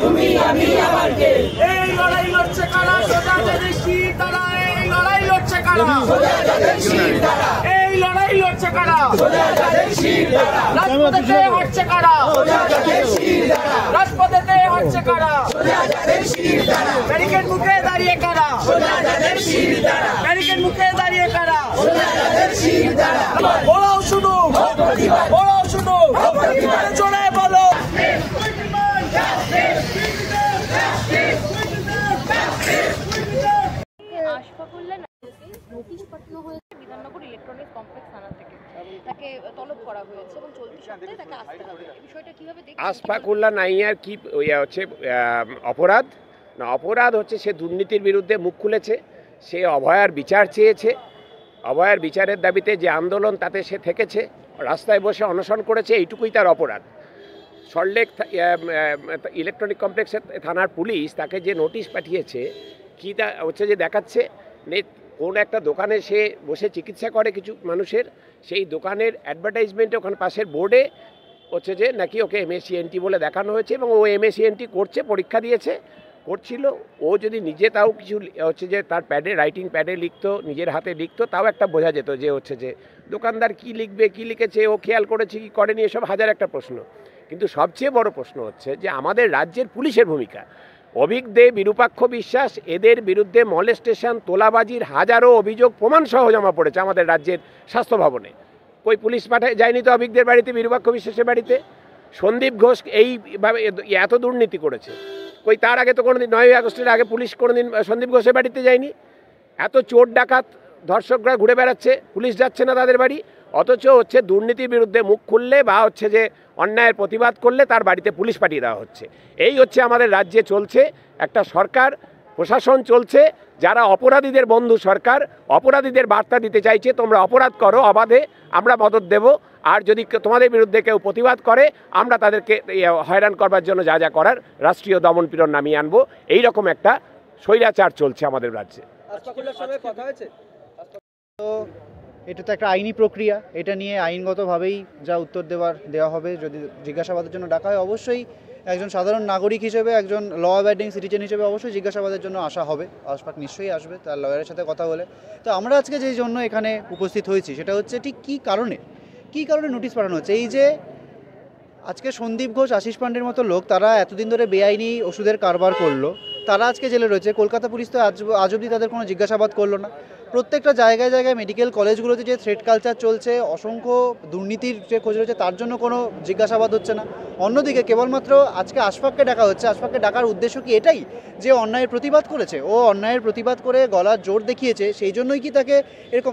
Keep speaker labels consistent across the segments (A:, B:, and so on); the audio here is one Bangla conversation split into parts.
A: তুমি আমি আবার কে?
B: এই লড়াই লড়ছে কারা? সোজা যাদের শির তারা। এই লড়াই লড়ছে কারা?
A: সোজা যাদের শির তারা।
B: এই লড়াই লড়ছে কারা?
A: সোজা যাদের শির তারা।
B: রাজপথেতে হাঁটছে কারা?
A: সোজা যাদের শির তারা।
B: রাজপথেতে হাঁটছে কারা?
A: সোজা যাদের শির তারা।
B: ব্যারিকেড মুখে দাঁড়িয়ে কারা?
A: সোজা যাদের শির তারা।
B: ব্যারিকেড মুখে দাঁড়িয়ে কারা?
A: সোজা যাদের শির তারা।
B: বলাও শুধু, বলাও শুধু, জোরে বলো।
C: আশফাকুল্লাহ নোটিশ পাঠানো হয়েছে বিধাননগর ইলেকট্রনিক্স কমপ্লেক্স থানা থেকে, তাকে তলব করা হয়েছে এবং চলতি সপ্তাহে তাকে আসতে হবে। এই বিষয়টা কিভাবে দেখছেন?
D: আশফাকুল্লাহ নাইয়ার কি হচ্ছে অপরাধ না? অপরাধ হচ্ছে সে দুর্নীতির বিরুদ্ধে মুখ খুলেছে, সে অভয়ার বিচার চেয়েছে, অভয়ার বিচারের দাবিতে যে আন্দোলন তাতে সে থেকেছে, রাস্তায় বসে অনশন করেছে, এইটুকুই তার অপরাধ। সল্টলেক ইলেকট্রনিক কমপ্লেক্সের থানার পুলিশ তাকে যে নোটিশ পাঠিয়েছে কী তা হচ্ছে যে দেখাচ্ছে কোন একটা দোকানে সে বসে চিকিৎসা করে কিছু মানুষের, সেই দোকানের অ্যাডভার্টাইজমেন্টে ওখানে পাশের বোর্ডে হচ্ছে যে নাকি ওকে এমএসসিএনটি বলে দেখানো হয়েছে এবং ও এমএসসিএনটি করছে, পরীক্ষা দিয়েছে, করছিল। ও যদি নিজে তাও কিছু হচ্ছে যে তার প্যাডে রাইটিং প্যাডে লিখতো, নিজের হাতে লিখতো, তাও একটা বোঝা যেত যে হচ্ছে যে দোকানদার কি লিখবে, কি লিখেছে, ও খেয়াল করেছে কি করেনি, এসব হাজার একটা প্রশ্ন। কিন্তু সবচেয়ে বড় প্রশ্ন হচ্ছে যে আমাদের রাজ্যের পুলিশের ভূমিকা। অভিক দে, বিরূপাক্ষ বিশ্বাস, এদের বিরুদ্ধে মলেস্টেশন, তোলাবাজির হাজারো অভিযোগ প্রমাণসহ জমা পড়েছে আমাদের রাজ্যের স্বাস্থ্য ভবনে। কই পুলিশ পাঠায় যায়নি তো অভিকদের বাড়িতে, বিরূপাক্ষ বিশ্বাসের বাড়িতে? সন্দীপ ঘোষ এইভাবে এত দুর্নীতি করেছে, কই তার আগে তো কোনোদিন 9ই আগস্টের আগে পুলিশ কোনোদিন সন্দীপ ঘোষের বাড়িতে যায়নি? এত চোর ডাকাত ধর্ষকরা ঘুরে বেড়াচ্ছে, পুলিশ যাচ্ছে না তাদের বাড়ি, অথচ হচ্ছে দুর্নীতির বিরুদ্ধে মুখ খুললে বা হচ্ছে যে অন্যায়ের প্রতিবাদ করলে তার বাড়িতে পুলিশ পাঠিয়ে দেওয়া হচ্ছে। এই হচ্ছে আমাদের রাজ্যে চলছে একটা সরকার, প্রশাসন চলছে যারা অপরাধীদের বন্ধু সরকার, অপরাধীদের বার্তা দিতে চাইছে তোমরা অপরাধ করো অবাধে, আমরা মদত দেব, আর যদি তোমাদের বিরুদ্ধে কেউ প্রতিবাদ করে আমরা তাদেরকে হয়রান করবার জন্য যা যা করার রাষ্ট্রীয় দমনপীড়ন নামিয়ে আনবো। এইরকম একটা স্বৈরাচার চলছে আমাদের রাজ্যে।
E: এটা তো একটা আইনি প্রক্রিয়া, এটা নিয়ে আইনগতভাবেই যা উত্তর দেওয়া হবে। যদি জিজ্ঞাসাবাদের জন্য ডাকা হয়, অবশ্যই একজন সাধারণ নাগরিক হিসেবে, একজন ল অ্যাবাইডিং সিটিজেন হিসেবে অবশ্যই জিজ্ঞাসাবাদের জন্য আসা হবে। আশফাক নিশ্চয়ই আসবে তার লয়ারের সাথে কথা বলে। তো আমরা আজকে যেই জন্য এখানে উপস্থিত হয়েছি সেটা হচ্ছে ঠিক কী কারণে নোটিশ পাঠানো হচ্ছে। এই যে আজকে সন্দীপ ঘোষ, আশিস পান্ডের মতো লোক, তারা এতদিন ধরে বেআইনি ওষুধের কারবার করলো, তারা আজকে জেলে রয়েছে। কলকাতা পুলিশ তো আজ অবধি তাদের কোনো জিজ্ঞাসাবাদ করলো না। প্রত্যেকটা জায়গায় জায়গায় মেডিকেল কলেজগুলোতে যে থ্রেড কালচার চলছে, অসংখ্য দুর্নীতির যে খোঁজ রয়েছে, তার জন্য কোনো জিজ্ঞাসাবাদ হচ্ছে না। অন্যদিকে কেবলমাত্র আজকে আশফাককে ডাকা হচ্ছে। আশফাককে ডাকার উদ্দেশ্য কি এটাই যে অন্যায়ের প্রতিবাদ করেছে, ও অন্যায়ের প্রতিবাদ করে গলার জোর দেখিয়েছে, সেই জন্যই কি তাকে এরকম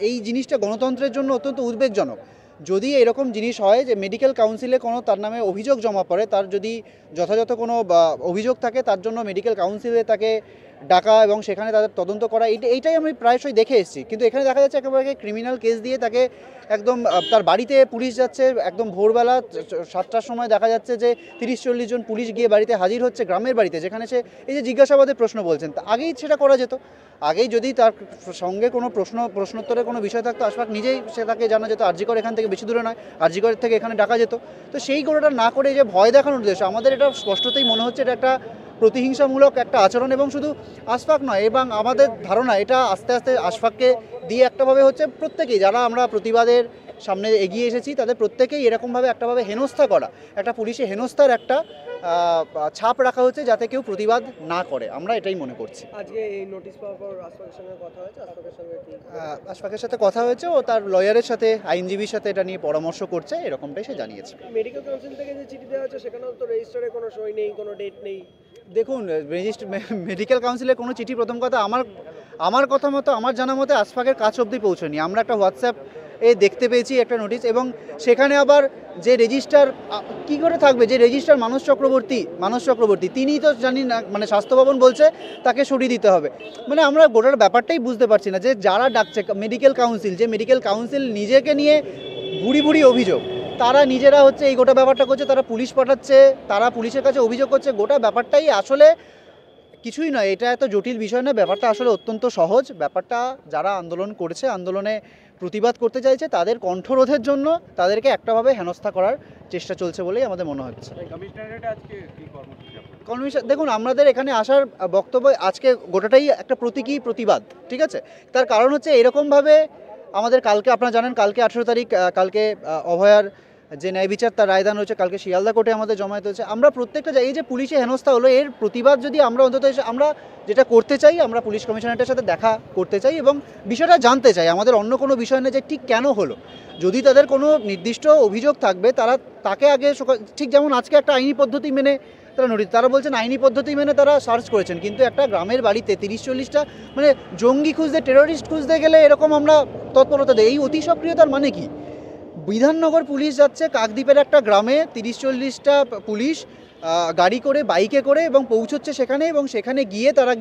E: এই জিনিসটা গণতন্ত্রের জন্য অত্যন্ত উদ্বেগজনক। যদি এরকম জিনিস হয় যে মেডিকেল কাউন্সিলে কোনো তার নামে অভিযোগ জমা পড়ে, তার যদি যথাযথ কোনো অভিযোগ থাকে, তার জন্য মেডিকেল কাউন্সিলে তাকে ডাকা এবং সেখানে তাদের তদন্ত করা, এইটাই আমি প্রায়শই দেখে এসেছি। কিন্তু এখানে দেখা যাচ্ছে একেবারে ক্রিমিনাল কেস দিয়ে তাকে একদম তার বাড়িতে পুলিশ যাচ্ছে, একদম ভোরবেলা 7টার সময় দেখা যাচ্ছে যে 30-40 জন পুলিশ গিয়ে বাড়িতে হাজির হচ্ছে, গ্রামের বাড়িতে, যেখানে সে এই যে জিজ্ঞাসাবাদের প্রশ্ন বলছেন, আগেই সেটা করা যেত। আগেই যদি তার সঙ্গে কোনো প্রশ্নোত্তরের কোনো বিষয় থাকতো, আশফাক নিজেই তাকে জানা যেত। আরজিকর এখান থেকে বেশি দূরে নয়, আরজিকর থেকে এখানে ডাকা যেত। তো সেই গোড়াটা না করে যে ভয় দেখানোর উদ্দেশ্য, আমাদের এটা স্পষ্টতই মনে হচ্ছে এটা একটা প্রতিহিংসামূলক একটা আচরণ। এবং শুধু আশফাক নয়, এবং আমাদের ধারণা এটা আস্তে আস্তে আশফাককে দিয়ে একটাভাবে হচ্ছে প্রত্যেকেই যারা আমরা প্রতিবাদের সামনে এগিয়ে এসেছি তাদের প্রত্যেকেই এরকমভাবে একটাভাবে হেনস্থা করা, একটা পুলিশে হেনস্থার একটা ছাপ রাখা হচ্ছে যাতে কেউ প্রতিবাদ না করে। আমরা এটাই মনে করছি।
F: আজকে এই নোটিশ পাওয়ার পর আশফাকের সঙ্গে কথা হয়েছে,
E: আশফাকের সাথে কথা হয়েছে, ও তার লয়ারের সাথে, আইনজীবীর সাথে এটা নিয়ে পরামর্শ করছে, এরকমটাই সে জানিয়েছে।
F: মেডিকেল কাউন্সিল থেকে যে চিঠি দেওয়া হচ্ছে সেখানেও তো রেজিস্টারে কোনো সই নেই, কোনো ডেট নেই।
E: দেখুন, মেডিকেল কাউন্সিলের কোনো চিঠি, প্রথম কথা আমার কথা মতো, আমার জানা মতে আশফাকের কাছ অবধি পৌঁছয়নি। আমরা একটা হোয়াটসঅ্যাপ দেখতে পেয়েছি একটা নোটিশ, এবং সেখানে আবার যে রেজিস্ট্রার কী করে থাকবে, যে রেজিস্ট্রার মানস চক্রবর্তী তিনিই তো জানি না, মানে স্বাস্থ্য ভবন বলছে তাকে সরিয়ে দিতে হবে। মানে আমরা গোটার ব্যাপারটাই বুঝতে পারছি না যে যারা ডাকছে মেডিকেল কাউন্সিল, যে মেডিকেল কাউন্সিল নিজেকে নিয়ে ভুড়ি অভিযোগ, তারা নিজেরা হচ্ছে এই গোটা ব্যাপারটা করছে, তারা পুলিশ পাঠাচ্ছে, তারা পুলিশের কাছে অভিযোগ করছে। গোটা ব্যাপারটাই আসলে কিছুই নয়, এটা এত জটিল বিষয় না, ব্যাপারটা আসলে অত্যন্ত সহজ। ব্যাপারটা যারা আন্দোলন করেছে, আন্দোলনে প্রতিবাদ করতে চাইছে তাদের কণ্ঠরোধের জন্য তাদেরকে একটাভাবে হেনস্থা করার চেষ্টা চলছে বলেই আমাদের মনে হচ্ছে। দেখুন, আমাদের এখানে আসার বক্তব্য আজকে গোটাটাই একটা প্রতীকী প্রতিবাদ, ঠিক আছে। তার কারণ হচ্ছে এরকমভাবে আমাদের কালকে, আপনারা জানেন কালকে 18 তারিখ, কালকে অভয়ার যে ন্যায় বিচার তার রায়দান হয়েছে, কালকে শিয়ালদা কোর্টে আমাদের জমায়েত হয়েছে। আমরা প্রত্যেকটা এই যে পুলিশে হেনস্থা হলো, এর প্রতিবাদ যদি আমরা অন্তত আমরা যেটা করতে চাই, আমরা পুলিশ কমিশনারের সাথে দেখা করতে চাই এবং বিষয়টা জানতে চাই। আমাদের অন্য কোনো বিষয় নেই যে ঠিক কেন হলো। যদি তাদের কোনো নির্দিষ্ট অভিযোগ থাকবে তাকে আগে, ঠিক যেমন আজকে একটা আইনি পদ্ধতি মেনে তারা বলছেন আইনি পদ্ধতি মেনে তারা সার্চ করেছেন, কিন্তু একটা গ্রামের বাড়িতে 30-40টা মানে জঙ্গি খুঁজতে, টেরোরিস্ট খুঁজতে গেলে এরকম আমরা তৎপরতা দেই। এই অতি সক্রিয়তার মানে কি? বিধাননগর পুলিশ যাচ্ছে কাকদ্বীপের একটা গ্রামে, 30-40টা পুলিশ গাড়ি করে, বাইকে করে, এবং পৌঁছচ্ছে সেখানে, এবং সেখানে গিয়ে তারা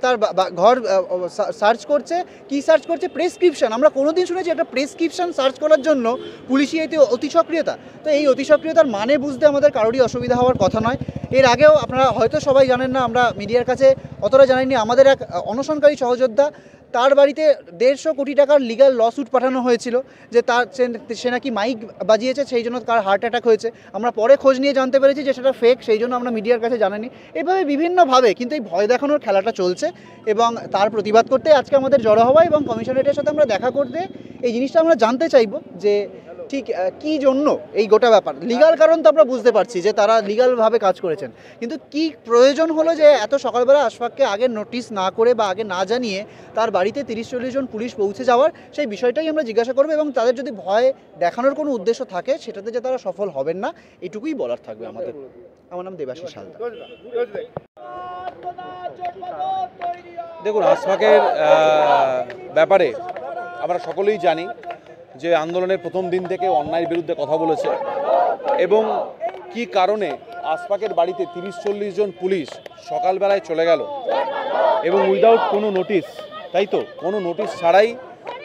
E: তার ঘর সার্চ করছে। কি সার্চ করছে? প্রেসক্রিপশন। আমরা কোনোদিন শুনেছি একটা প্রেসক্রিপশন সার্চ করার জন্য পুলিশি এতে অতি সক্রিয়তা? তো এই অতি সক্রিয়তার মানে বুঝতে আমাদের কারোরই অসুবিধা হওয়ার কথা নয়। এর আগেও আপনারা হয়তো সবাই জানেন না, আমরা মিডিয়ার কাছে অতটা জানাইনি, আমাদের এক অনশনকারী সহযোদ্ধা, তার বাড়িতে 150 কোটি টাকার লিগ্যাল লস্যুট পাঠানো হয়েছিল যে সে নাকি মাইক বাজিয়েছে, সেই জন্য তার হার্ট অ্যাটাক হয়েছে। আমরা পরে খোঁজ নিয়ে জানতে পেরেছি যে সেটা ফেক, সেই জন্য আমরা মিডিয়ার কাছে জানাইনি। এভাবে বিভিন্নভাবে কিন্তু এই ভয় দেখানোর খেলাটা চলছে, এবং তার প্রতিবাদ করতে আজকে আমাদের জড়ো হওয়া এবং কমিশনারেটের সাথে আমরা দেখা করতে এই জিনিসটা আমরা জানতে চাইব যে ঠিক কী জন্য এই গোটা ব্যাপার। লিগাল কারণ তো আমরা বুঝতে পারছি যে তারা লিগালভাবে কাজ করেছেন, কিন্তু কি প্রয়োজন হলো যে এত সকালবেলা আশফাককে আগে নোটিশ না করে বা আগে না জানিয়ে তার বাড়িতে 30-40 জন পুলিশ পৌঁছে যাওয়ার, সেই বিষয়টাই আমরা জিজ্ঞাসা করবো। এবং তাদের যদি ভয় দেখানোর কোনো উদ্দেশ্য থাকে সেটাতে যে তারা সফল হবেন না, এটুকুই বলার থাকবে আমাদের। আমার নাম দেবাশিস হালদার।
G: দেখুন, আশফাকের ব্যাপারে আমরা সকলেই জানি যে আন্দোলনের প্রথম দিন থেকে অন্যায়ের বিরুদ্ধে কথা বলেছে, এবং কি কারণে আশফাকের বাড়িতে 30-40 জন পুলিশ সকালবেলায় চলে গেল এবং উইদাউট কোনো নোটিশ, তাই তো কোনো নোটিশ ছাড়াই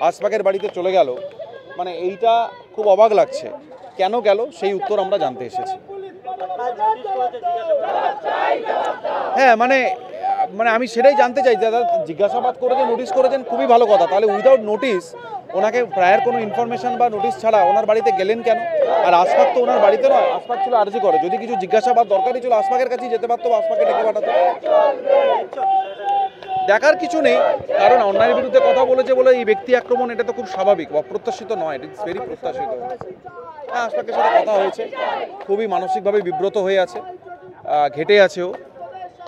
G: আশফাকের বাড়িতে চলে গেল। মানে এইটা খুব অবাক লাগছে, কেন গেল সেই উত্তর আমরা জানতে এসেছি। হ্যাঁ, মানে আমি সেটাই জানতে চাই, দাদা জিজ্ঞাসাবাদ করেছেন, নোটিশ করেছেন, খুবই ভালো কথা। তাহলে উইদাউট নোটিশ, ওনাকে প্রায়ের কোনো ইনফরমেশন বা নোটিশ ছাড়া ওনার বাড়িতে গেলেন কেন? আর আশফাক তো ওনার বাড়িতে নয়, আশফাক ছিল আরজি করে। যদি কিছু জিজ্ঞাসাবাদ দরকারই ছিল আশফাকের কাছেই যেতে পারতো, আশফাকে ডেকে পাঠাতো। দেখার কিছু নেই, কারণ অন্যায়ের বিরুদ্ধে কথা বলেছে বলে এই ব্যক্তি আক্রমণ, এটা তো খুব স্বাভাবিক, অপ্রত্যাশিত নয়, ইট ইজ ভেরি প্রত্যাশিত। হ্যাঁ, আশফাকের সাথে কথা হয়েছে, খুবই মানসিকভাবে বিব্রত হয়ে আছে, ঘেটে আছে ও,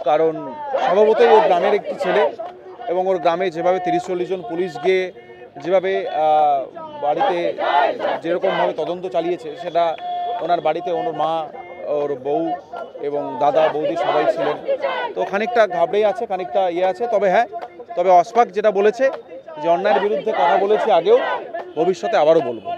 G: কারণ স্বভাবতই ও গ্রামের একটি ছেলে, এবং ওর গ্রামে যেভাবে 30-40 জন পুলিশ গিয়ে যেভাবে বাড়িতে যেরকমভাবে তদন্ত চালিয়েছে, সেটা ওনার বাড়িতে ওনার মা, ওর বউ এবং দাদা বৌদি সবাই ছিলেন। তো খানিকটা ঘাবড়েই আছে, খানিকটা আছে। তবে আশফাক যেটা বলেছে যে অন্যায়ের বিরুদ্ধে কথা বলেছে আগেও, ভবিষ্যতে আবারও বলবো।